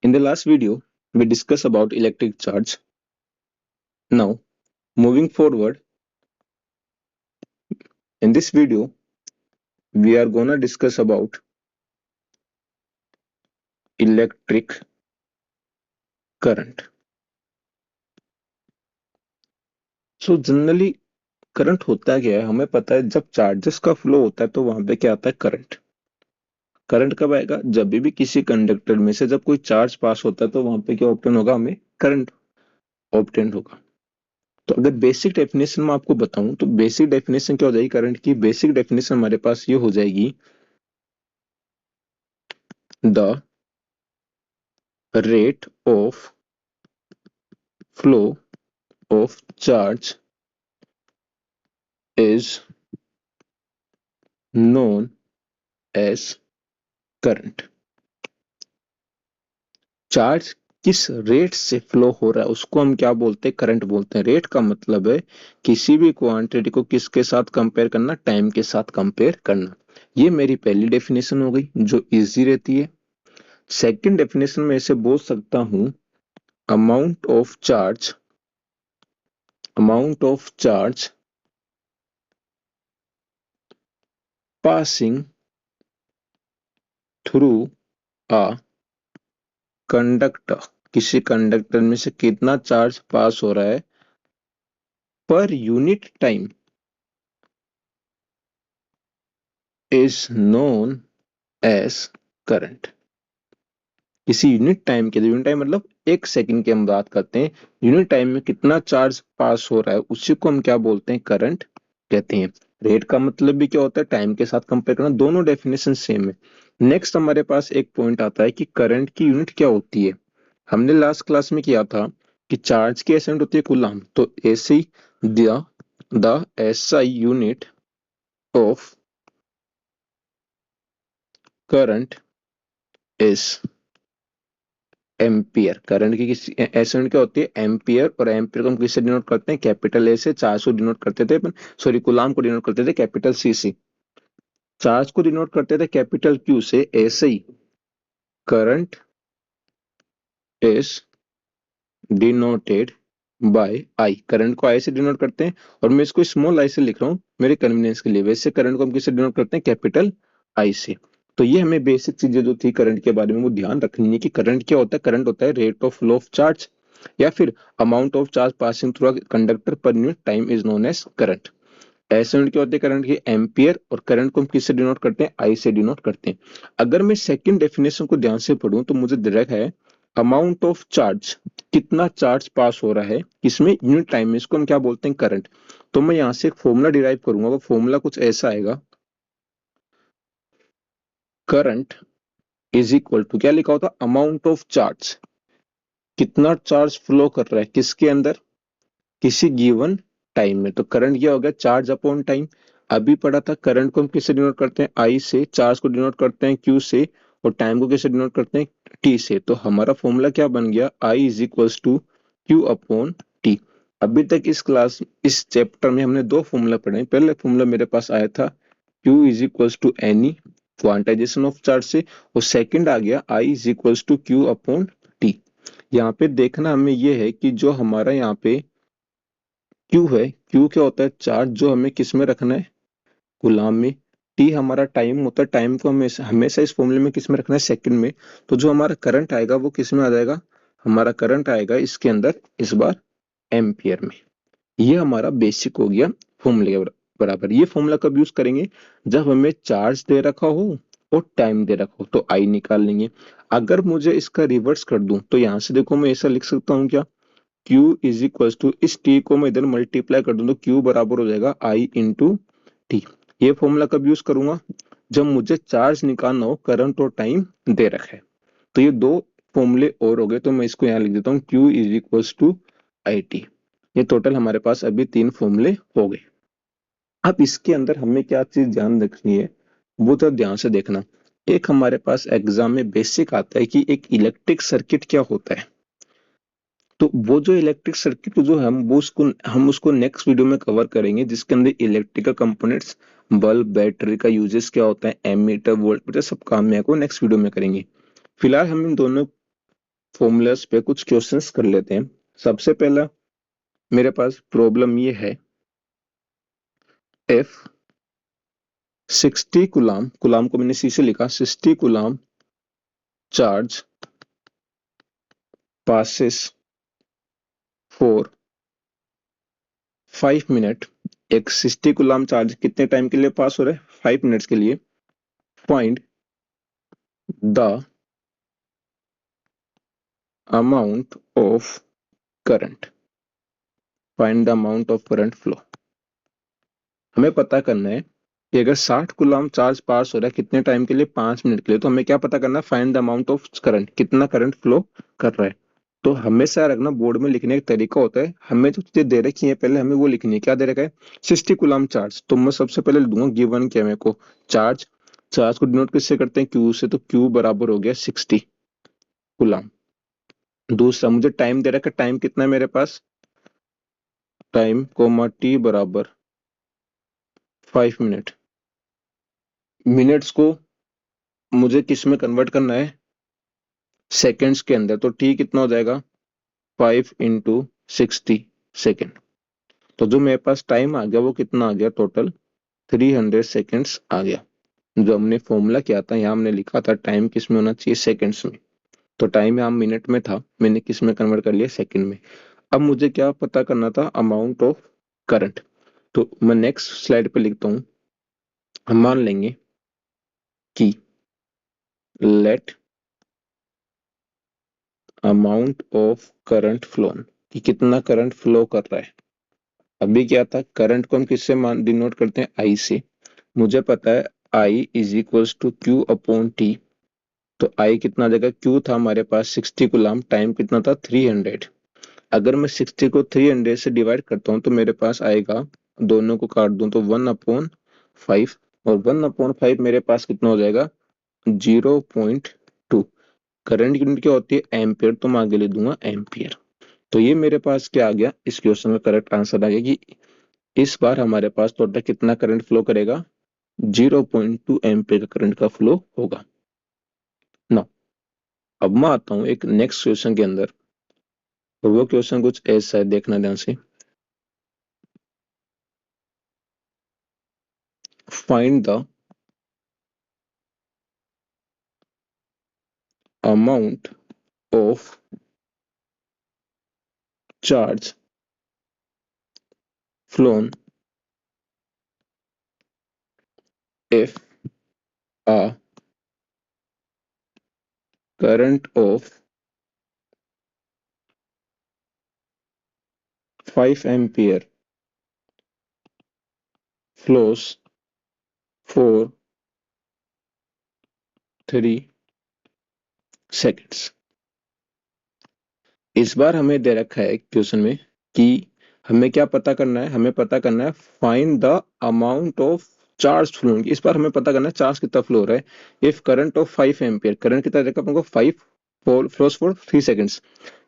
In the last video, we discussed about electric charge. Now, moving forward, in this video, we are gonna discuss about electric current. So generally current होता क्या है, हमें पता है जब charges का flow होता है तो वहां पे क्या आता है, करंट। करंट कब आएगा, जब भी किसी कंडक्टर में से जब कोई चार्ज पास होता है तो वहां पे क्या ऑब्टेन होगा, हमें करंट ऑब्टेन होगा। तो अगर बेसिक डेफिनेशन में आपको बताऊं तो बेसिक डेफिनेशन क्या हो जाएगी करंट की, बेसिक डेफिनेशन हमारे पास ये हो जाएगी, the rate of flow of charge is known as current। Charge किस रेट से फ्लो हो रहा है उसको हम क्या बोलते हैं, करंट बोलते हैं। रेट का मतलब है किसी भी क्वांटिटी को किसके साथ कंपेयर करना, टाइम के साथ कंपेयर करना। ये मेरी पहली डेफिनेशन हो गई जो इजी रहती है। सेकंड डेफिनेशन में ऐसे बोल सकता हूं, amount of charge passing through a conductor, किसी कंडक्टर में से कितना चार्ज पास हो रहा है per unit time is known as current. किसी यूनिट टाइम के, यूनिट टाइम मतलब एक सेकंड की हम बात करते हैं, यूनिट टाइम में कितना चार्ज पास हो रहा है उसी को हम क्या बोलते हैं, करंट कहते हैं। रेट का मतलब भी क्या होता है, टाइम के साथ कंपेयर करना। दोनों डेफिनेशन सेम है। नेक्स्ट हमारे पास एक पॉइंट आता है कि करंट की यूनिट क्या होती है। हमने लास्ट क्लास में किया था कि चार्ज की एसआई होती है कूलाम, तो ऐसे the SI unit of current is ampere. Current की किसी एसआई यूनिट क्या होती है, एम्पियर। और एम्पियर को हम किससे डिनोट करते हैं, कैपिटल ए से। चार्ज को डिनोट करते थे सॉरी, कूलाम को डिनोट करते थे कैपिटल सी से। चार्ज को डिनोट करते थे कैपिटल क्यू से। ऐसे ही current is denoted by I. Current को आई से डिनोट करते हैं और मैं इसको स्मॉल आई से लिख रहा हूं मेरे कन्वीनियंस के लिए। वैसे करंट को हम किससे डिनोट करते हैं, कैपिटल आई से। तो ये हमें बेसिक चीजें जो थी करंट के बारे में वो ध्यान रखनी है कि करंट क्या होता है। करंट होता है rate of flow of charge या फिर amount of charge passing through conductor per unit time is known as current. ऐसे यूनिट क्या होती है करंट की, एम्पियर। और करंट को हम किससे डिनोट करते हैं, आई से डिनोट करते हैं। अगर मैं सेकंड डेफिनेशन को ध्यान से पढ़ूं तो मुझे डायरेक्ट है, अमाउंट ऑफ चार्ज, कितना चार्ज पास हो रहा है किसमें, यूनिट टाइम में, इसको हम क्या बोलते हैं, करंट। तो मैं यहां से एक फॉर्मूला डिराइव करूंगा, वो फॉर्मूला कुछ ऐसा आएगा, करंट इज इक्वल टू, क्या लिखा होता, अमाउंट ऑफ चार्ज, कितना चार्ज फ्लो कर रहा है किसके अंदर, किसी गिवन टाइम में। तो करंट क्या हो गया, चार्ज अपॉन टाइम। अभी पढ़ा था करंट को हम किससे डिनोट करते हैं, आई से। चार्ज को डिनोट करते हैं क्यू से। और टाइम को किससे डिनोट करते हैं, टी से। तो हमारा फॉर्मूला क्या बन गया, I is equals to Q upon T. अभी तक इस चैप्टर में हमने दो फॉर्मूला पढ़े। पहले फॉर्मूला मेरे पास आया था Q is equals to any quantization of charge से, और सेकंड आ गया I is equals to Q upon T. यहाँ पे देखना हमें ये है कि जो हमारा यहाँ पे क्यू है, क्यू क्या होता है, चार्ज जो हमें किस में रखना है, गुलाम में। टी हमारा टाइम होता है, टाइम को हमेशा हमेशा इस फॉर्मूले में किस में रखना है, सेकंड में। तो जो हमारा करंट आएगा वो किस में आ जाएगा, हमारा करंट आएगा इसके अंदर इस बार एम्पियर में। ये हमारा बेसिक हो गया फॉर्मूले के बराबर। ये फॉर्मूला कब यूज करेंगे, जब हमें चार्ज दे रखा हो और टाइम दे रखा हो, तो आई निकाल लेंगे। अगर मुझे इसका रिवर्स कर दूं तो यहां से देखो मैं ऐसा लिख सकता हूं क्या, Q इज इक्वल टू, इस T को मैं इधर मल्टीप्लाई कर दूं तो Q बराबर हो जाएगा I इंटू टी। ये फॉर्मूला कब यूज करूंगा, जब मुझे चार्ज निकालना हो, करंट और टाइम दे रखा है। तो ये दो फॉर्मूले और हो गए, तो मैं इसको यहाँ लिख देता हूँ, Q is equal to I T. ये टोटल हमारे पास अभी तीन फॉर्मूले हो गए। अब इसके अंदर हमें क्या चीज ध्यान रखनी है वो तो ध्यान से देखना। एक हमारे पास एग्जाम में बेसिक आता है कि एक इलेक्ट्रिक सर्किट क्या होता है। तो वो जो इलेक्ट्रिक सर्किट जो हम उसको नेक्स्ट वीडियो में कवर करेंगे, जिसके अंदर इलेक्ट्रिकल कंपोनेंट्स, बल्ब, बैटरी का यूजेस क्या होता है, एमीटर, वोल्टमीटर, सब काम में को नेक्स्ट वीडियो में करेंगे। फिलहाल हम इन दोनों फॉर्मूलास पे कुछ क्वेश्चंस कर लेते हैं। सबसे पहला मेरे पास प्रॉब्लम ये है, इफ 60 कूलाम, कूलाम को मैंने सी से लिखा, 60 coulomb charge passes for 5 minute. एक 60 कूलाम चार्ज कितने टाइम के लिए पास हो रहा है? 5 मिनट्स के लिए। Find the amount of current, find the amount of current flow. हमें पता करना है कि अगर 60 कूलाम चार्ज पास हो रहा है कितने टाइम के लिए? 5 मिनट के लिए। तो हमें क्या पता करना है? Find the amount of current, कितना करंट फ्लो कर रहा है। तो हमेशा रखना बोर्ड में लिखने का तरीका होता है, हमें जो चीजें दे रखी है पहले हमें वो लिखनी है। क्या दे रखा है? 60 कूलाम चार्ज। तो मैं सबसे पहले दूंगा गिवन क्या मेरे को, चार्ज। चार्ज को डिनोट किससे करते हैं? क्यू से। तो क्यू बराबर हो गया 60 कूलाम। दूसरा मुझे टाइम दे रखा है, टाइम कितना है मेरे पास? टाइम कोमा टी बराबर 5 मिनट। मिनट्स को मुझे किस में कन्वर्ट करना है? सेकेंड्स के अंदर। तो टी कितना हो जाएगा? 5 इंटू 60 सेकेंड। तो जो मेरे पास टाइम आ गया वो कितना आ गया? टोटल 300 सेकेंड्स आ गया। जो हमने फॉर्मूला किया था, यहाँ हमने लिखा था टाइम किस में होना चाहिए? सेकेंड्स में। तो टाइम यहाँ मिनट में था, मैंने किस में कन्वर्ट कर लिया? सेकेंड में। अब मुझे क्या पता करना था? Amount of current. तो मैं नेक्स्ट स्लाइड पे लिखता हूँ, हम मान लेंगे कि let amount of current flow, कि कितना करंट फ्लो कर रहा है। अभी क्या था? करंट को हम किससे मान डिनोट करते हैं? आई से। मुझे पता है I is equals to Q upon T. तो आई कितना आ जाएगा? क्यू था हमारे पास 60 कूलाम, टाइम कितना था? 300। अगर मैं 60 को 300 से डिवाइड करता हूँ तो मेरे पास आएगा, दोनों को काट दूं तो 1/5, और 1/5 मेरे पास कितना हो जाएगा? 0.2। करंट यूनिट क्या होती है? एम्पियर। तो मैं आगे लिख दूंगा एम्पियर। तो ये मेरे पास क्या आ गया? इस क्वेश्चन का करेक्ट आंसर आ गया कि इस बार हमारे पास टोटल कितना करंट फ्लो करेगा? 0.2 एम्पियर का करंट का फ्लो होगा ना। अब मैं आता हूं एक नेक्स्ट क्वेश्चन के अंदर, तो वो क्वेश्चन कुछ ऐसा है, देखना ध्यान से। Find the amount of charge phloem if a current of 5 ampere flows for 3 seconds। इस बार हमें दे रखा है क्वेश्चन में कि हमें क्या पता करना है? हमें पता करना है find the amount of charge flow. इस बार हमें पता करना है चार्ज कितना फ्लो हो रहा है। If current of 5 ampere, current कितना देखा अपन को? 5 फ्लोस फॉर 3 सेकंड्स।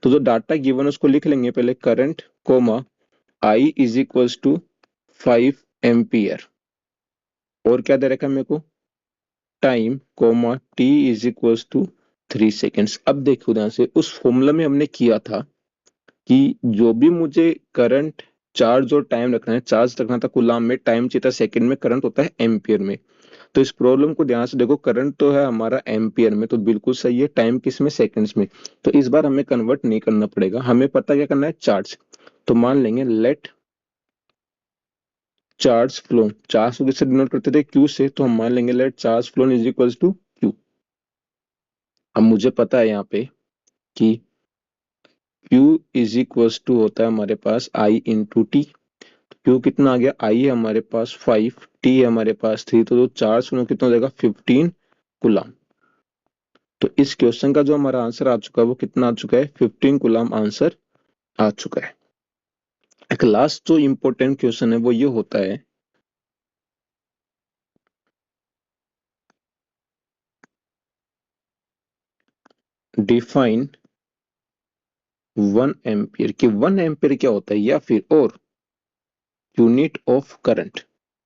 तो जो डाटा गिवन उसको लिख लेंगे पहले, current comma I is equals to 5 ampere, और क्या दे रखा है मेरे को? Time comma T is equals to 3 seconds. अब देखो ध्यान से, उस फॉर्मूला में हमने किया था कि जो भी मुझे करंट, चार्ज और टाइम रखना है, चार्ज रखना था कूलाम में, टाइम चाहिए था सेकंड में, करंट होता है एम्पियर में। तो इस प्रॉब्लम को ध्यान से देखो, करंट तो है हमारा एम्पियर में, तो बिल्कुल सही है। टाइम किस में? सेकंड्स में। तो इस बार हमें कन्वर्ट नहीं करना पड़ेगा, हमें पता क्या करना है? चार्ज। तो मान लेंगे लेट चार्ज फ्लो, चार्ज को किससे डिनोट करते थे? क्यू से। तो हम मान लेंगे let charge flow is equals to Q. अब मुझे पता है यहाँ पे कि Q इज इक्वल्स टू होता है हमारे पास I इंटू टी। Q कितना आ गया? I है हमारे पास 5, T है हमारे पास 3, तो जो चार्ज सुनो कितना हो जाएगा? 15 कूलाम। तो इस क्वेश्चन का जो हमारा आंसर आ चुका है वो कितना आ चुका है? 15 कूलाम आंसर आ चुका है। एक लास्ट जो इंपॉर्टेंट क्वेश्चन है वो ये होता है, डिफाइन 1 एम्पियर। कि 1 एम्पियर क्या होता है, या फिर और यूनिट ऑफ करंट।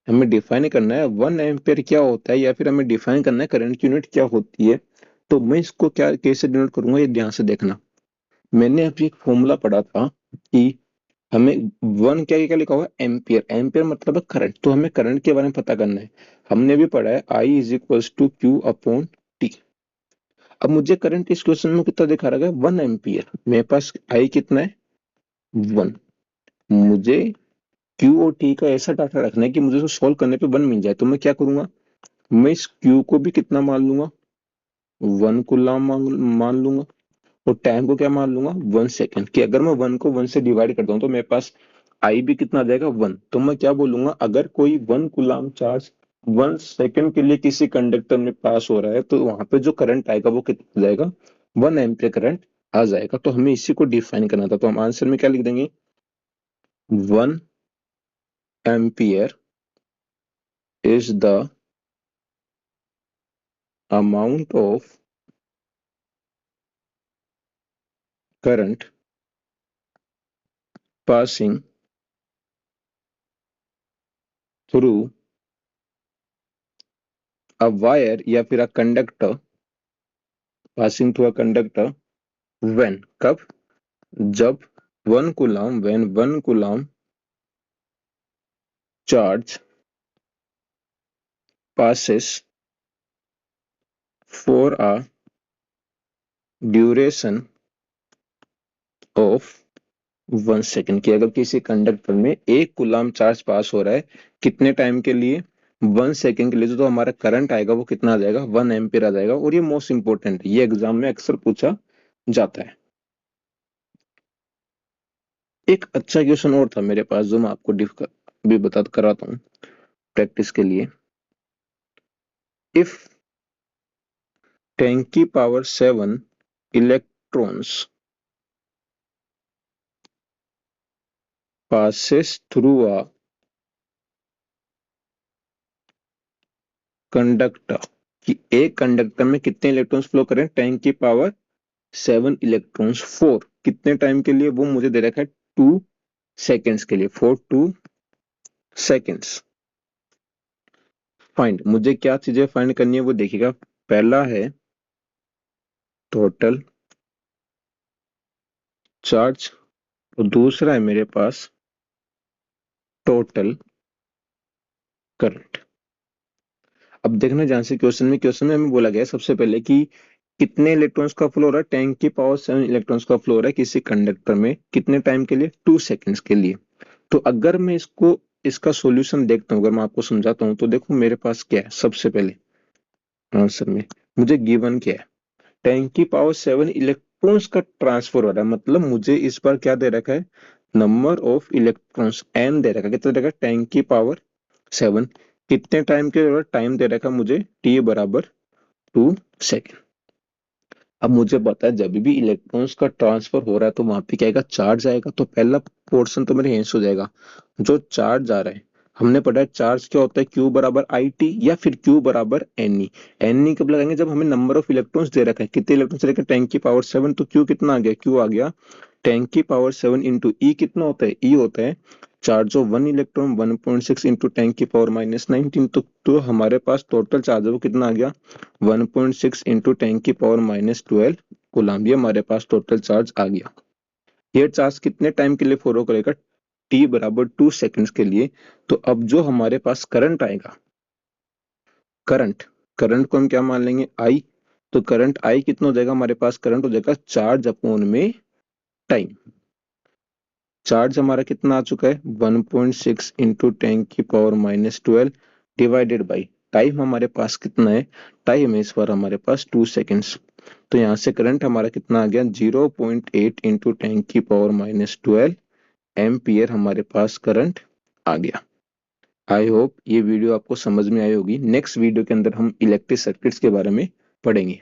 हमें डिफाइन करना है 1 एम्पियर क्या होता है, या फिर हमें डिफाइन करना है करंट यूनिट क्या होती है। तो मैं इसको क्या कैसे डिनोट करूंगा, ये ध्यान से देखना। मैंने अभी एक फॉर्मूला पढ़ा था कि हमें वन क्या क्या लिखा हुआ है, एम्पियर। एम्पियर मतलब है करंट, तो हमें करंट के बारे में पता करना है। हमने भी पढ़ा है I is equals to Q upon T. अब मुझे करंट इस क्वेश्चन में कितना दिखा रहा है, 1 एम्पियर। मेरे पास I कितना है, 1। मुझे क्यू और टी का ऐसा डाटा रखना है कि मुझे उसको सोल्व करने पे 1 मिल जाए। तो मैं क्या करूंगा, मैं इस क्यू को भी कितना मान लूंगा, 1 कूलम मान लूंगा, और टाइम को क्या मान लूंगा, 1 सेकेंड। कि अगर मैं 1 को 1 से डिवाइड करता हूँ तो मेरे पास आई भी कितना आ जाएगा, 1। तो मैं क्या बोलूंगा, अगर कोई 1 कूलम चार्ज 1 सेकेंड के लिए किसी कंडक्टर में पास हो रहा है तो वहां पे जो करंट आएगा वो कितना जाएगा, 1 एम्पियर करंट आ जाएगा। तो हमें इसी को डिफाइन करना था, तो हम आंसर में क्या लिख देंगे, 1 ampere is the amount of current passing through a wire या फिर a conductor, passing through a conductor when, कब, जब 1 coulomb, when 1 coulomb charge passes for a duration of 1 second. कि अगर किसी कंडक्टर में 1 कूलम चार्ज पास हो रहा है कितने टाइम के लिए, 1 सेकेंड के लिए, तो हमारा करंट आएगा वो कितना आ जाएगा, 1 एम्पियर आ जाएगा। और ये मोस्ट इंपोर्टेंट है, ये एग्जाम में अक्सर पूछा जाता है। एक अच्छा क्वेश्चन और था मेरे पास जो मैं आपको भी बता कराता हूँ प्रैक्टिस के लिए। इफ 10 की power 7 electrons passes through a conductor, कि एक कंडक्टर में कितने इलेक्ट्रॉन्स फ्लो करें, 10 की पावर 7 इलेक्ट्रॉन्स फॉर कितने टाइम के लिए, वो मुझे दे रखा है 2 सेकेंड्स के लिए, फॉर 2 सेकेंड्स। फाइंड, मुझे क्या चीजें फाइंड करनी है वो देखिएगा। पहला है टोटल चार्ज, और दूसरा है मेरे पास टोटल करंट। अब देखना ध्यान से, क्वेश्चन में हमें बोला गया है सबसे पहले कि कितने इलेक्ट्रॉन्स का फ्लो हो रहा है, 10 की पावर 7 इलेक्ट्रॉन्स का फ्लो हो रहा है किसी कंडक्टर में कितने टाइम के लिए, 2 सेकेंड्स के लिए। तो अगर मैं इसका सॉल्यूशन देखता हूँ, अगर मैं आपको समझाता हूँ, तो देखो मेरे पास क्या है। सबसे पहले आंसर में मुझे गिवन क्या है, 10 की पावर 7 इलेक्ट्रॉन्स का ट्रांसफर हो रहा है, मतलब मुझे इस बार क्या दे रखा है, नंबर ऑफ इलेक्ट्रॉन्स एन दे रखा है। कितना दे रखा है, 10 की पावर 7। कितने टाइम के टाइम दे रखा है मुझे, टी बराबर 2 सेकेंड। अब मुझे पता है जब भी इलेक्ट्रॉन्स का ट्रांसफर हो रहा है तो वहां पे क्या आएगा, चार्ज आएगा। तो पहला पोर्शन तो मेरे आंसर हो जाएगा, जो चार्ज आ रहा है। हमने पढ़ा है चार्ज क्या होता है, क्यू बराबर आई टी या फिर क्यू बराबर एन ई। एन ई कब लगाएंगे, जब हमें नंबर ऑफ इलेक्ट्रॉन्स दे रखा है, कितने इलेक्ट्रॉन्स दे रखे, 10 की पावर 7। तो क्यू कितना आ गया, क्यू आ गया 10 की पावर 7 इंटू ई। कितना होता है, ई होता है चार्ज ऑफ 1 इलेक्ट्रॉन, 1.6 इंटू 10 की पावर -19। तो हमारे पास टोटल चार्ज है वो कितना आ गया, 1.6 इंटू 10 की पावर -12 कूलम। ये हमारे पास टोटल चार्ज आ गया। ये चार्ज कितने टाइम के लिए फॉलो करेगा, टी बराबर 2 सेकेंड्स के लिए। तो अब जो हमारे पास करंट आएगा, करंट करंट को हम क्या मान लेंगे, आई। तो करंट आई कितना हो जाएगा, हमारे पास करंट हो जाएगा चार्ज अपॉन में टाइम। चार्ज हमारा कितना आ चुका है, 1.6 इंटू 10 की पावर -12 डिवाइडेड बाई टाइम। हमारे पास कितना है, टाइम है इस बार हमारे पास 2 सेकेंड्स। तो यहाँ से करंट हमारा कितना आ गया, 0.8 इंटू 10 की पावर -12 एम्पियर हमारे पास करंट आ गया। आई होप ये वीडियो आपको समझ में आई होगी। नेक्स्ट वीडियो के अंदर हम इलेक्ट्रिक सर्किट्स के बारे में पढ़ेंगे।